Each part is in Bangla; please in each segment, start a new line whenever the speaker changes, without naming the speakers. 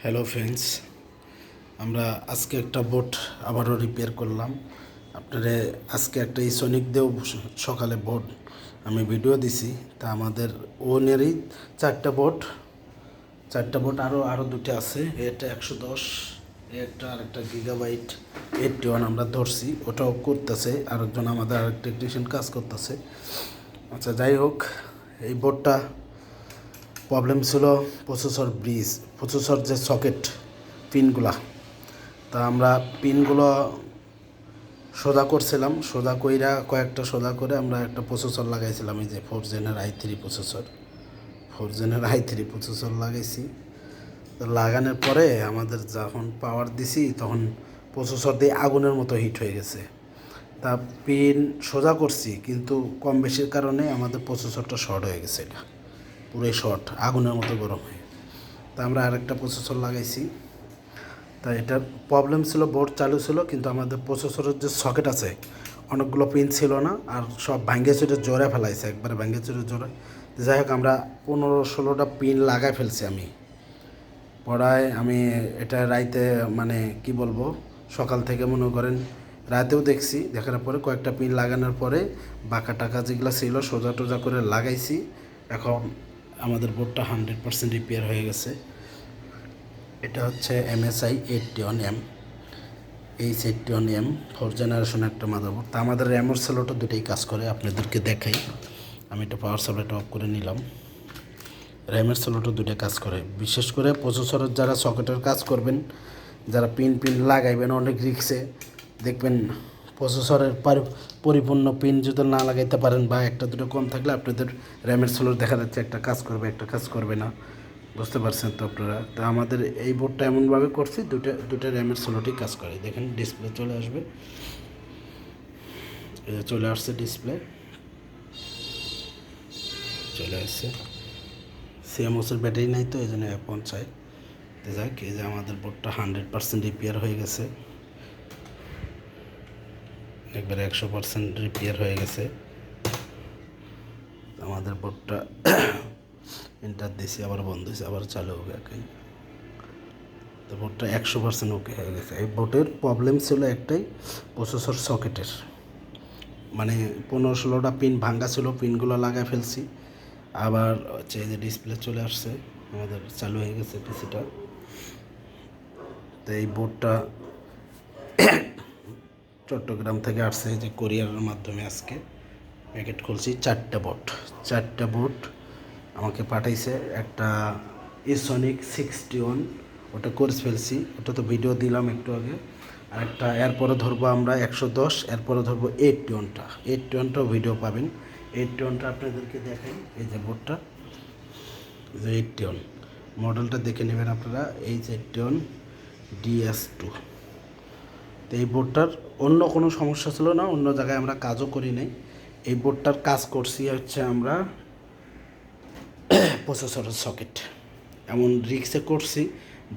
হ্যালো ফ্রেন্ডস, আমরা আজকে একটা বোট আবারও রিপেয়ার করলাম। আপনারা আজকে একটা ইসোনিক দিয়েও সকালে বোট আমি ভিডিও দিছি। তা আমাদের ওনেরই চারটা বোট আরও দুটো আছে। এটা 110, একটা আরেকটা গিগাবাইট 81 আমরা ধরছি, ওটাও করতেছে আরেকজন, আমাদের আরেক টেকনিশিয়ান কাজ করতেছে। আচ্ছা, যাই হোক, এই বোটটা প্রবলেম ছিল প্রসেসর যে সকেট পিনগুলা। তা আমরা পিনগুলো সোজা কয়েকটা সোজা করে আমরা একটা প্রসেসর লাগাইছিলাম, এই যে 4 জেনের i3 প্রসেসর লাগাইছি। তো লাগানোর পরে আমাদের যখন পাওয়ার দিছি তখন প্রসেসর দিয়ে আগুনের মতো হিট হয়ে গেছে। তা পিন সোজা করছি, কিন্তু কম বেশির কারণে আমাদের প্রসেসরটা শর্ট হয়ে গেছে। এটা পুরোই শর্ট, আগুনের মতো গরম হয়ে। তা আমরা আরেকটা প্রসেসর লাগাইছি। তা এটার প্রবলেম ছিল, বোর্ড চালু ছিল, কিন্তু আমাদের প্রসেসরের যে সকেট আছে অনেকগুলো পিন ছিল না, আর সব ভাঙ্গে চুরে জোরে ফেলাইছে, একবারে ভাঙ্গে চুরে জোরে। যাই হোক, আমরা 15-16টা পিন লাগাই ফেলছি। আমি এটা রাইতে, মানে কি বলবো, সকাল থেকে মনে করেন রাতেও দেখছি, দেখার পরে কয়েকটা পিন লাগানোর পরে বাঁকা টাকা যেগুলো ছিল সোজা টোজা করে লাগাইছি। এখন আমাদের বোর্ডটা 100% রিপেয়ার হয়ে গেছে। এটা হচ্ছে MSI 81M, H81M 4 জেনারেশন একটা মাদারবোর্ড। তা আমাদের র্যামোর সেলোটা দুটোই কাজ করে, আপনাদেরকে দেখাই। আমি এটা পাওয়ার সাপ্লাইটা অফ করে নিলাম। র্যামের সেলোটা দুটো কাজ করে। বিশেষ করে প্রসেসরের যারা সকেটের কাজ করবেন, যারা পিন লাগাইবেন অনেক রিক্সে, দেখবেন প্রসেসরের পরিপূর্ণ পিন যদি না লাগাইতে পারেন বা একটা দুটো কম থাকলে আপনাদের র্যামের সেলোর দেখা যাচ্ছে একটা কাজ করবে, একটা কাজ করবে না। বুঝতে পারছেন তো আপনারা? তা আমাদের এই বোর্ডটা এমনভাবে করছি, দুটো র্যামের সেলোটি কাজ করে। দেখেন ডিসপ্লে চলে আসবে, চলে আসছে, ডিসপ্লে চলে আসছে। সিএমওসের ব্যাটারি নাই, তো এই জন্য পৌঁছায়। তো যাক, এই যে আমাদের বোর্ডটা 100% রিপেয়ার হয়ে গেছে, একবারে 100% রিপেয়ার হয়ে গেছে আমাদের বোর্ডটা। এন্টার দিয়েছি, আবার বন্ধ হয়েছে, আবার চালু হবে একই। তো বোর্ডটা 100% ওকে হয়ে গেছে। এই বোর্ডের প্রবলেম ছিল একটাই, প্রসেসর সকেটের, মানে 15-16টা পিন ভাঙ্গা ছিল, পিনগুলো লাগাই ফেলছি। আবার হচ্ছে এই যে ডিসপ্লে চলে আসছে, আমাদের চালু হয়ে গেছে পিসিটা। তো এই বোর্ডটা চট্টগ্রাম থেকে আসছে, যে কোরিয়ারের মাধ্যমে আজকে প্যাকেট খুলছি। চারটা বোট আমাকে পাঠাইছে। একটা ইসোনিক 61, ওটা করে ফেলছি, ওটা তো ভিডিও দিলাম একটু আগে। আর একটা এরপরে ধরবো আমরা 110, এরপরে ধরবো 81টাও ভিডিও পাবেন। 81টা আপনাদেরকে দেখাই, এই যে বোটটা, এই যে 81 মডেলটা দেখে নেবেন আপনারা, H81 DS2। তো এই বোর্ডটার অন্য কোনো সমস্যা ছিল না, অন্য জায়গায় আমরা কাজও করি নাই। এই বোর্ডটার কাজ করছি হচ্ছে আমরা প্রসেসরের সকেট, এমন রিক্সে করছি,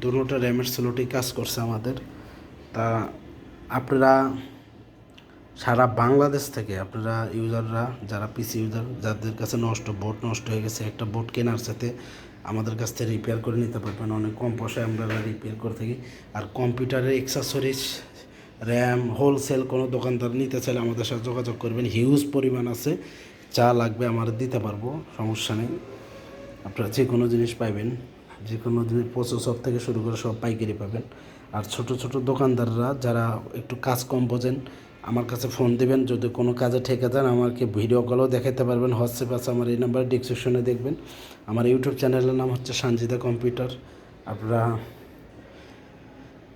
দুটোটা র্যামের স্লোটেই কাজ করছে আমাদের। তা আপনারা সারা বাংলাদেশ থেকে আপনারা ইউজাররা, যারা পিসি ইউজার, যাদের কাছে বোট নষ্ট হয়ে গেছে, একটা বোট কেনার সাথে আমাদের কাছ থেকে রিপেয়ার করে নিতে পারবেন অনেক কম পয়সায়। আমরা রিপেয়ার করে থাকি। আর কম্পিউটারের অ্যাক্সেসরিজ, র্যাম হোলসেল কোনো দোকানদার নিতে চাইলে আমাদের সাথে যোগাযোগ করবেন, হিউজ পরিমাণ আছে, যা লাগবে আমরা দিতে পারবো, সমস্যা নেই। আপনারা যে কোনো জিনিস পাইবেন, যে কোনো জিনিস প্রসেসর থেকে শুরু করে সব পাইকারি পাবেন। আর ছোট ছোট দোকানদাররা যারা একটু কাজ কম বোঝেন, আমার কাছে ফোন দেবেন, যদি কোনো কাজে ঠেকে যান আমাকে ভিডিও কলও দেখাতে পারবেন। হোয়াটসঅ্যাপ আছে আমার, এই নাম্বার ডিসক্রিপশনে দেখবেন। আমার ইউটিউব চ্যানেলের নাম হচ্ছে সানজিদা কম্পিউটার, আপনারা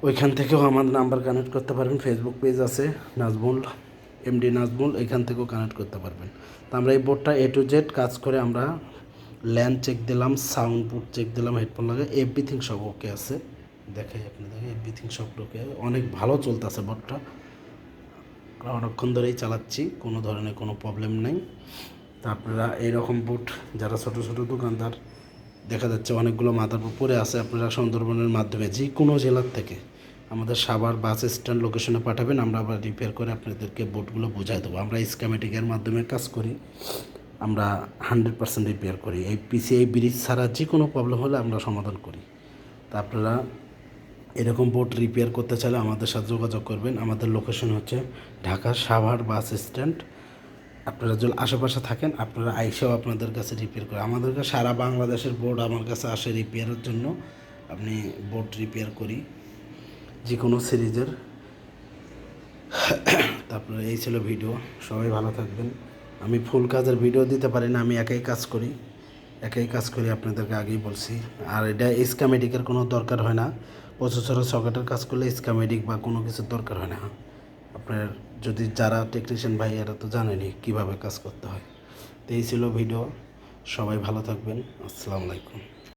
ওইখান থেকেও আমার নাম্বার কানেক্ট করতে পারবেন। ফেসবুক পেজ আছে নাজমুল, এমডি নাজমুল, এখান থেকেও কানেক্ট করতে পারবেন। তো আমরা এই বোর্ডটা A to Z কাজ করে, আমরা ল্যান চেক দিলাম, সাউন্ড পুট চেক দিলাম, হেডফোন লাগে, এভরিথিং সব ওকে আছে। দেখাই আপনাদের, এভরিথিং সব ওকে, অনেক ভালো চলতেছে বোর্ডটা, অনেকক্ষণ ধরেই চালাচ্ছি, কোনো ধরনের কোনো প্রবলেম নেই। তা আপনারা এইরকম বুট, যারা ছোটো ছোটো দোকানদার, দেখা যাচ্ছে অনেকগুলো মাথার উপরে আছে, আপনারা সুন্দরবনের মাধ্যমে যে কোনো জেলার থেকে আমাদের সাভার বাস স্ট্যান্ড লোকেশনে পাঠাবেন, আমরা আবার রিপেয়ার করে আপনাদেরকে বোটগুলো বুঝাই দেবো। আমরা স্কিমেটিকের মাধ্যমে কাজ করি, আমরা 100% রিপেয়ার করি। এই পিসিআই ব্রিজ ছাড়া যে কোনো প্রবলেম হলে আমরা সমাধান করি। তা আপনারা এরকম বোট রিপেয়ার করতে চাইলে আমাদের সাথে যোগাযোগ করবেন। আমাদের লোকেশন হচ্ছে ঢাকা সাভার বাস স্ট্যান্ড। আপনারা যদি আশেপাশে থাকেন আপনারা আইসাও আপনাদের কাছে রিপেয়ার করে, আমাদের কাছে সারা বাংলাদেশের বোর্ড আমার কাছে আসে রিপেয়ারের জন্য। আপনি বোর্ড রিপেয়ার করি যে কোনো সিরিজের। তারপরে এই ছিল ভিডিও, সবাই ভালো থাকবেন। আমি ফুল কাজের ভিডিও দিতে পারি না, আমি একাই কাজ করি আপনাদেরকে আগেই বলছি। আর এটা স্কামেটিকের কোনো দরকার হয় না, প্রসেসরের সকেটের কাজ করলে স্কামেটিক বা কোনো কিছুর দরকার হয় না। আপনার যদি যারা টেকনিশিয়ান ভাই এরা তো জানেনই কীভাবে কাজ করতে হয়। তো এই ছিল ভিডিও, সবাই ভালো থাকবেন। আসসালামু আলাইকুম।